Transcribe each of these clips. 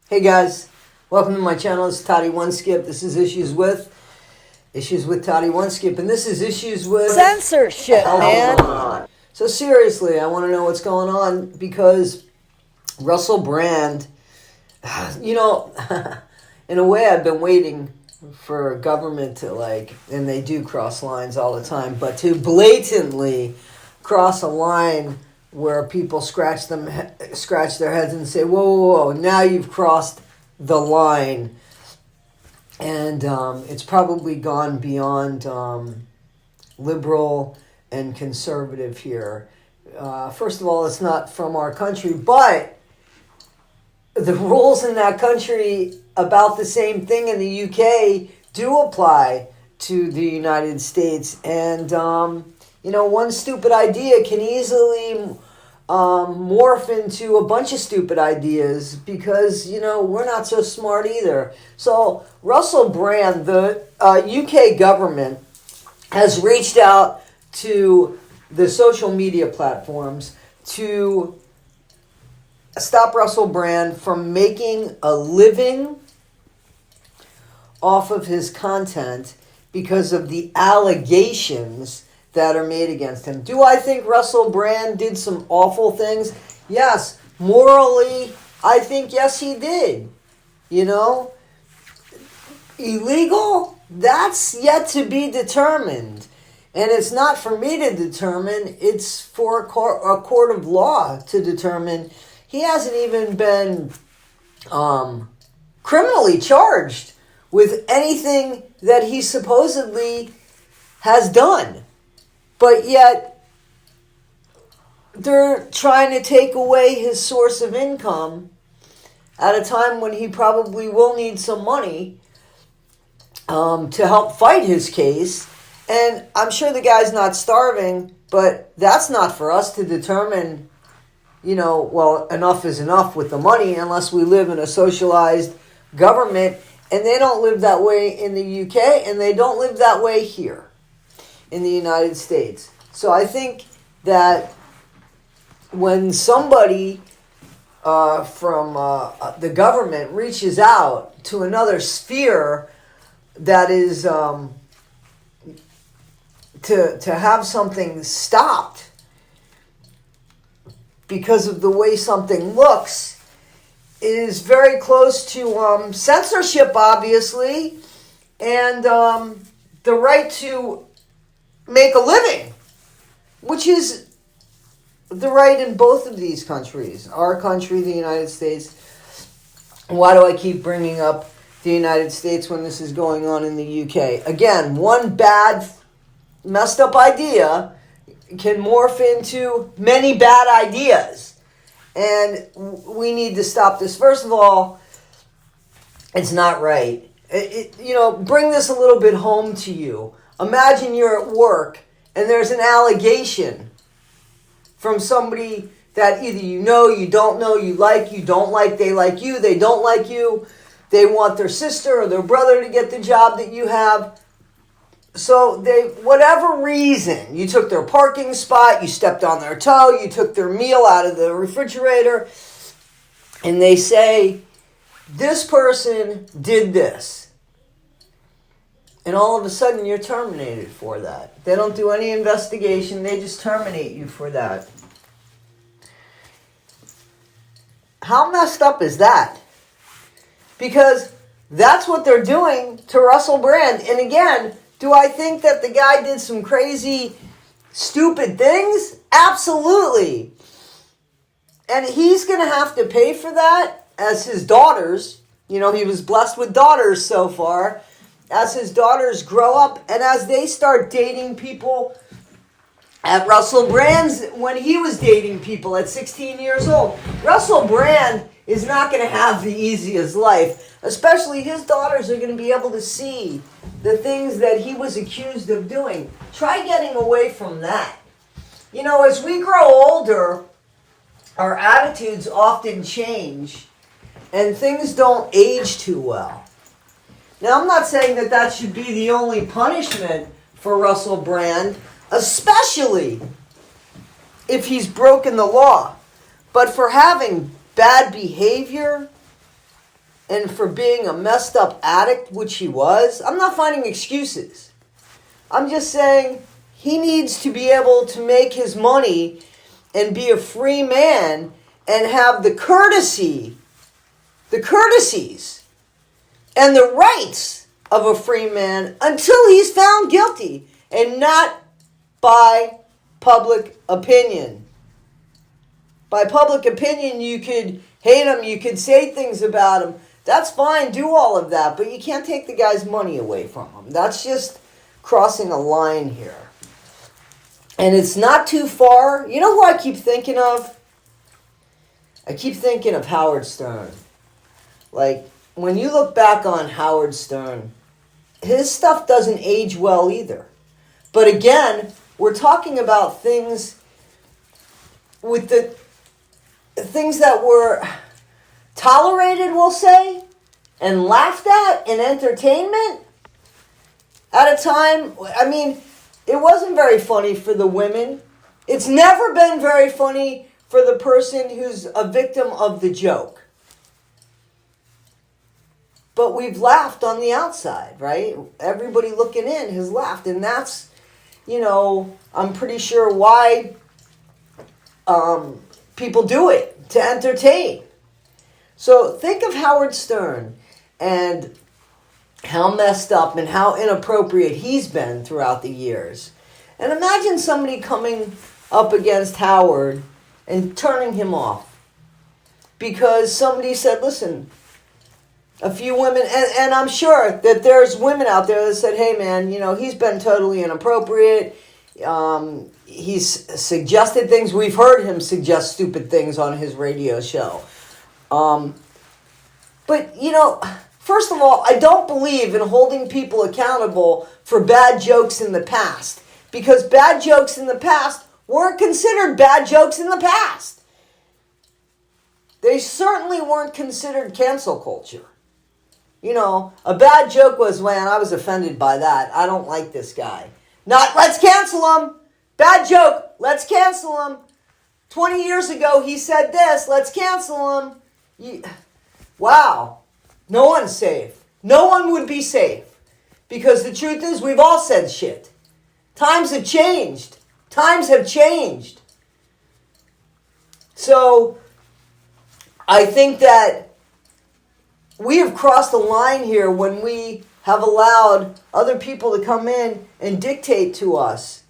Hey guys, welcome to my channel. It's Toddie1Skip. This is Issues with Toddie1Skip, and this is Issues with Censorship, man. So seriously, I want to know what's going on because Russell Brand, in a way I've been waiting for government to and they do cross lines all the time, but to blatantly cross a line where people scratch their heads and say, whoa, now you've crossed the line. And it's probably gone beyond liberal and conservative here. First of all, it's not from our country, but the rules in that country about the same thing in the UK do apply to the United States. And one stupid idea can easily morph into a bunch of stupid ideas because, we're not so smart either. So Russell Brand, the UK government, has reached out to the social media platforms to stop Russell Brand from making a living off of his content because of the allegations that are made against him. Do I think Russell Brand did some awful things? Yes. Morally, I think yes he did. Illegal? That's yet to be determined. And it's not for me to determine. It's for a court of law to determine. He hasn't even been criminally charged with anything that he supposedly has done. But yet, they're trying to take away his source of income at a time when he probably will need some money to help fight his case. And I'm sure the guy's not starving, but that's not for us to determine, enough is enough with the money unless we live in a socialized government. And they don't live that way in the UK, and they don't live that way here in the United States. So I think that when somebody from the government reaches out to another sphere that is to have something stopped because of the way something looks is very close to censorship, obviously, and the right to make a living, which is the right in both of these countries. Our country, the United States. Why do I keep bringing up the United States when this is going on in the UK? Again, one bad, messed up idea can morph into many bad ideas. And we need to stop this. First of all, it's not right. Bring this a little bit home to you. Imagine you're at work and there's an allegation from somebody that either you don't know, you don't like, they like you, they don't like you, they want their sister or their brother to get the job that you have. So whatever reason, you took their parking spot, you stepped on their toe, you took their meal out of the refrigerator, and they say, this person did this. And all of a sudden, you're terminated for that. They don't do any investigation. They just terminate you for that. How messed up is that? Because that's what they're doing to Russell Brand. And again, do I think that the guy did some crazy, stupid things? Absolutely. And he's going to have to pay for that as his daughters. He was blessed with daughters so far. As his daughters grow up and as they start dating people at Russell Brand's, when he was dating people at 16 years old, Russell Brand is not going to have the easiest life. Especially his daughters are going to be able to see the things that he was accused of doing. Try getting away from that. As we grow older, our attitudes often change and things don't age too well. Now, I'm not saying that should be the only punishment for Russell Brand, especially if he's broken the law. But for having bad behavior and for being a messed up addict, which he was. I'm not finding excuses. I'm just saying he needs to be able to make his money and be a free man and have the courtesies, and the rights of a free man until he's found guilty, and not by public opinion. By public opinion, you could hate him, you could say things about him. That's fine, do all of that, but you can't take the guy's money away from him. That's just crossing a line here. And it's not too far. You know who I keep thinking of? I keep thinking of Howard Stern. Like, when you look back on Howard Stern, his stuff doesn't age well either. But again, we're talking about things with the things that were tolerated, we'll say, and laughed at in entertainment at a time. I mean, it wasn't very funny for the women. It's never been very funny for the person who's a victim of the joke. But we've laughed on the outside, right? Everybody looking in has laughed. And that's, I'm pretty sure why people do it, to entertain. So think of Howard Stern and how messed up and how inappropriate he's been throughout the years. And imagine somebody coming up against Howard and turning him off because somebody said, listen, a few women, and I'm sure that there's women out there that said, hey man, he's been totally inappropriate. He's suggested things. We've heard him suggest stupid things on his radio show. But, first of all, I don't believe in holding people accountable for bad jokes in the past. Because bad jokes in the past weren't considered bad jokes in the past. They certainly weren't considered cancel culture. A bad joke was, man, I was offended by that. I don't like this guy. Not, let's cancel him. Bad joke, let's cancel him. 20 years ago, he said this, let's cancel him. Wow. No one's safe. No one would be safe. Because the truth is, we've all said shit. Times have changed. Times have changed. So, I think that we have crossed the line here when we have allowed other people to come in and dictate to us.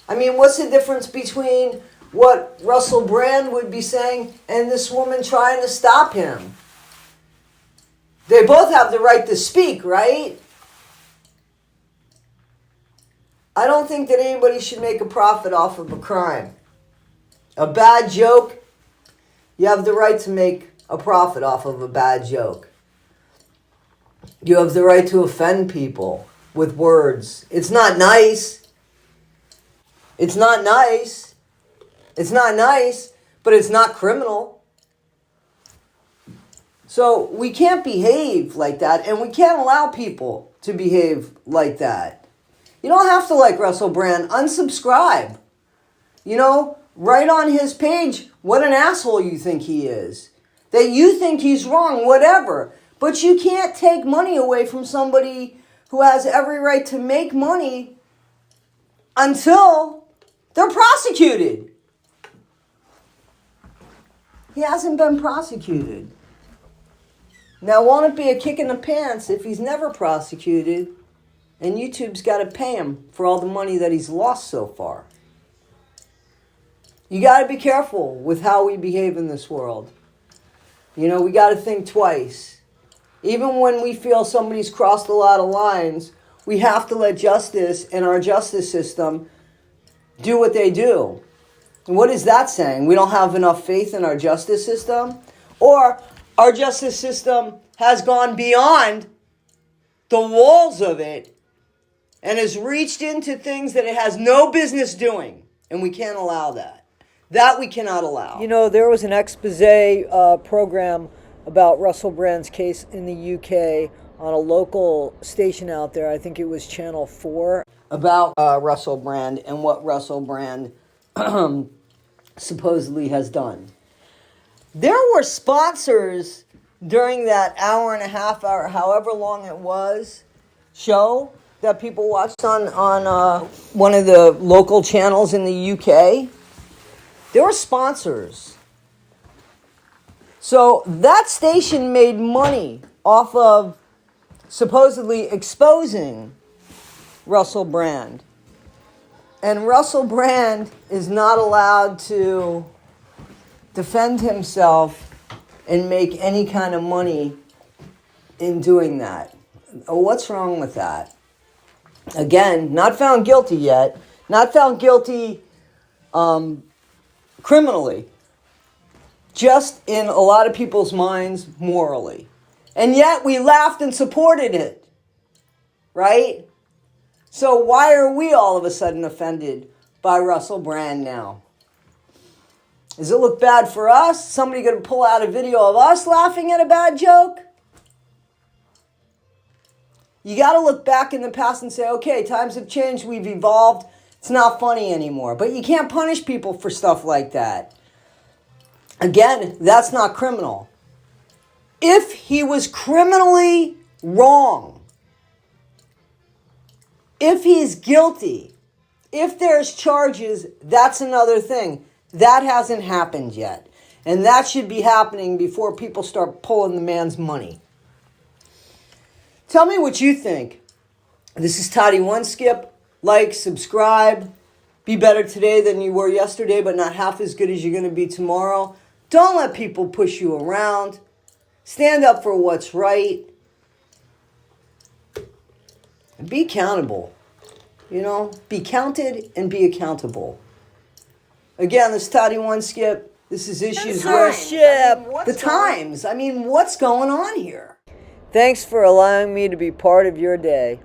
I mean, what's the difference between what Russell Brand would be saying and this woman trying to stop him? They both have the right to speak, right? I don't think that anybody should make a profit off of a crime. A bad joke, you have the right to make a profit off of a bad joke. You have the right to offend people with words. It's not nice. It's not nice. It's not nice, but it's not criminal. So we can't behave like that, and we can't allow people to behave like that. You don't have to like Russell Brand. Unsubscribe. Write on his page what an asshole you think he is. That you think he's wrong, whatever. But you can't take money away from somebody who has every right to make money until they're prosecuted. He hasn't been prosecuted. Now, won't it be a kick in the pants if he's never prosecuted and YouTube's got to pay him for all the money that he's lost so far? You got to be careful with how we behave in this world. We got to think twice. Even when we feel somebody's crossed a lot of lines, we have to let justice and our justice system do what they do. And what is that saying? We don't have enough faith in our justice system? Or our justice system has gone beyond the walls of it and has reached into things that it has no business doing. And we can't allow that. That we cannot allow. There was an expose program about Russell Brand's case in the UK on a local station out there. I think it was Channel 4. About Russell Brand and what Russell Brand supposedly has done. There were sponsors during that hour and a half, hour, however long it was, show that people watched on one of the local channels in the UK, there were sponsors. So that station made money off of supposedly exposing Russell Brand. And Russell Brand is not allowed to defend himself and make any kind of money in doing that. What's wrong with that? Again, not found guilty yet. Not found guilty criminally. Just in a lot of people's minds, morally. And yet we laughed and supported it. Right? So why are we all of a sudden offended by Russell Brand now? Does it look bad for us? Somebody going to pull out a video of us laughing at a bad joke? You got to look back in the past and say, okay, times have changed, we've evolved, it's not funny anymore. But you can't punish people for stuff like that. Again, that's not criminal. If he was criminally wrong, if he's guilty, if there's charges, that's another thing. That hasn't happened yet. And that should be happening before people start pulling the man's money. Tell me what you think. This is Toddie1Skip. Like, subscribe. Be better today than you were yesterday, but not half as good as you're going to be tomorrow. Don't let people push you around. Stand up for what's right. And be accountable. You know, be counted and be accountable. Again, this is Toddie1Skip. This is Issues Censorship. The Times. I mean, what's going on here? Thanks for allowing me to be part of your day.